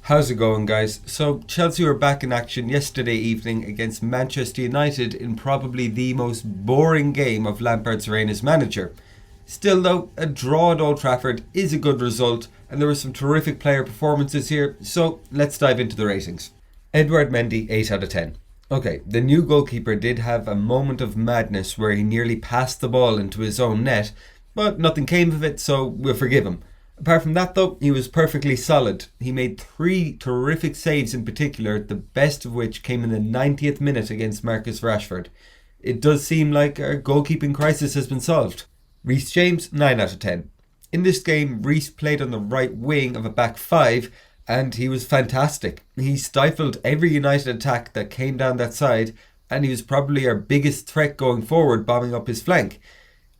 How's it going, guys? So, Chelsea were back in action yesterday evening against Manchester United in probably the most boring game of Lampard's reign as manager. Still, though, a draw at Old Trafford is a good result, and there were some terrific player performances here, so let's dive into the ratings. Edouard Mendy, 8 out of 10. Okay, the new goalkeeper did have a moment of madness where he nearly passed the ball into his own net, but nothing came of it, so we'll forgive him. Apart from that though, he was perfectly solid. He made 3 terrific saves in particular, the best of which came in the 90th minute against Marcus Rashford. It does seem like our goalkeeping crisis has been solved. Reece James, 9 out of 10. In this game, Reece played on the right wing of a back 5 and he was fantastic. He stifled every United attack that came down that side and he was probably our biggest threat going forward, bombing up his flank.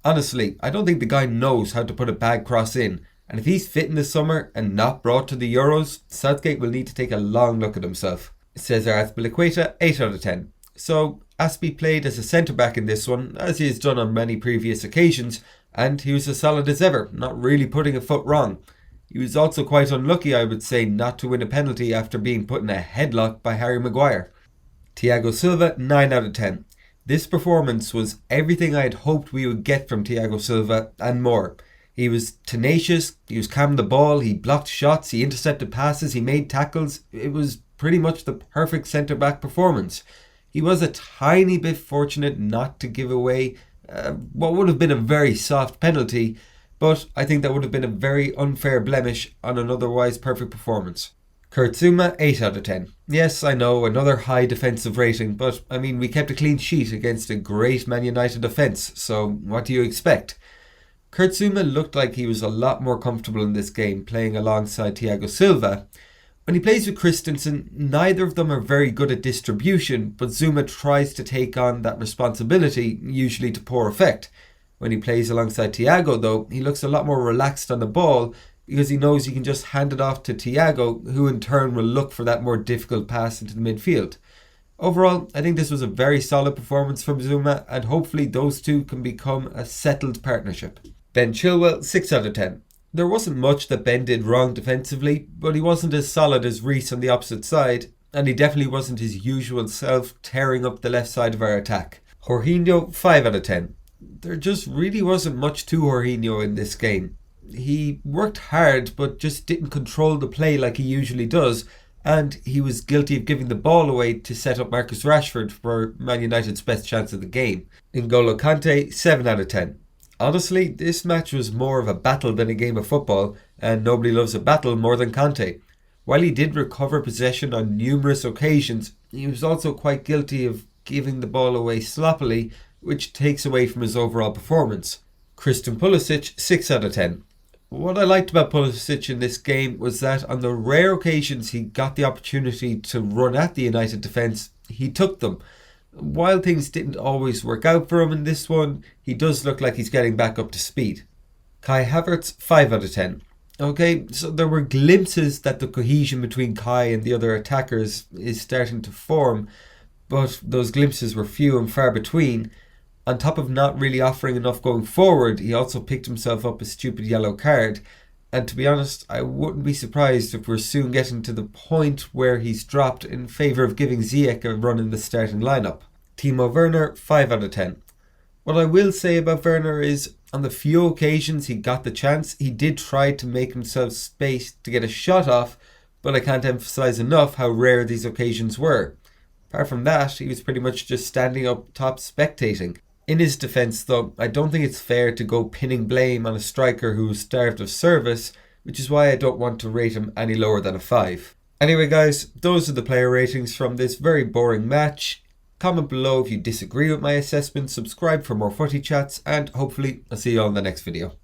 Honestly, I don't think the guy knows how to put a bad cross in. And if he's fit in the summer and not brought to the Euros, Southgate will need to take a long look at himself. Cesar Azpilicueta, 8 out of 10. So, Aspie played as a centre-back in this one, as he has done on many previous occasions, and he was as solid as ever, not really putting a foot wrong. He was also quite unlucky, I would say, not to win a penalty after being put in a headlock by Harry Maguire. Thiago Silva, 9 out of 10. This performance was everything I had hoped we would get from Thiago Silva, and more. He was tenacious, he was calming the ball, he blocked shots, he intercepted passes, he made tackles. It was pretty much the perfect centre-back performance. He was a tiny bit fortunate not to give away what would have been a very soft penalty, but I think that would have been a very unfair blemish on an otherwise perfect performance. Kurt Zouma, 8 out of 10. Yes, I know, another high defensive rating, but I mean, we kept a clean sheet against a great Man United defence, so what do you expect? Kurt Zouma looked like he was a lot more comfortable in this game playing alongside Thiago Silva. When he plays with Christensen, neither of them are very good at distribution, but Zouma tries to take on that responsibility, usually to poor effect. When he plays alongside Thiago though, he looks a lot more relaxed on the ball because he knows he can just hand it off to Thiago, who in turn will look for that more difficult pass into the midfield. Overall, I think this was a very solid performance from Zouma, and hopefully those two can become a settled partnership. Ben Chilwell, 6 out of 10. There wasn't much that Ben did wrong defensively, but he wasn't as solid as Reece on the opposite side, and he definitely wasn't his usual self tearing up the left side of our attack. Jorginho, 5 out of 10. There just really wasn't much to Jorginho in this game. He worked hard but just didn't control the play like he usually does, and he was guilty of giving the ball away to set up Marcus Rashford for Man United's best chance of the game. N'Golo Kante, 7 out of 10. Honestly, this match was more of a battle than a game of football, and nobody loves a battle more than Kante. While he did recover possession on numerous occasions, he was also quite guilty of giving the ball away sloppily, which takes away from his overall performance. Christian Pulisic, 6 out of 10. What I liked about Pulisic in this game was that on the rare occasions he got the opportunity to run at the United defence, he took them. While things didn't always work out for him in this one, he does look like he's getting back up to speed. Kai Havertz, 5 out of 10. Okay, so there were glimpses that the cohesion between Kai and the other attackers is starting to form, but those glimpses were few and far between. On top of not really offering enough going forward, he also picked himself up a stupid yellow card. And to be honest, I wouldn't be surprised if we're soon getting to the point where he's dropped in favour of giving Ziyech a run in the starting lineup. Timo Werner, 5 out of 10. What I will say about Werner is, on the few occasions he got the chance, he did try to make himself space to get a shot off, but I can't emphasise enough how rare these occasions were. Apart from that, he was pretty much just standing up top spectating. In his defence though, I don't think it's fair to go pinning blame on a striker who was starved of service, which is why I don't want to rate him any lower than a 5. Anyway guys, those are the player ratings from this very boring match. Comment below if you disagree with my assessment, subscribe for more footy chats, and hopefully I'll see you all in the next video.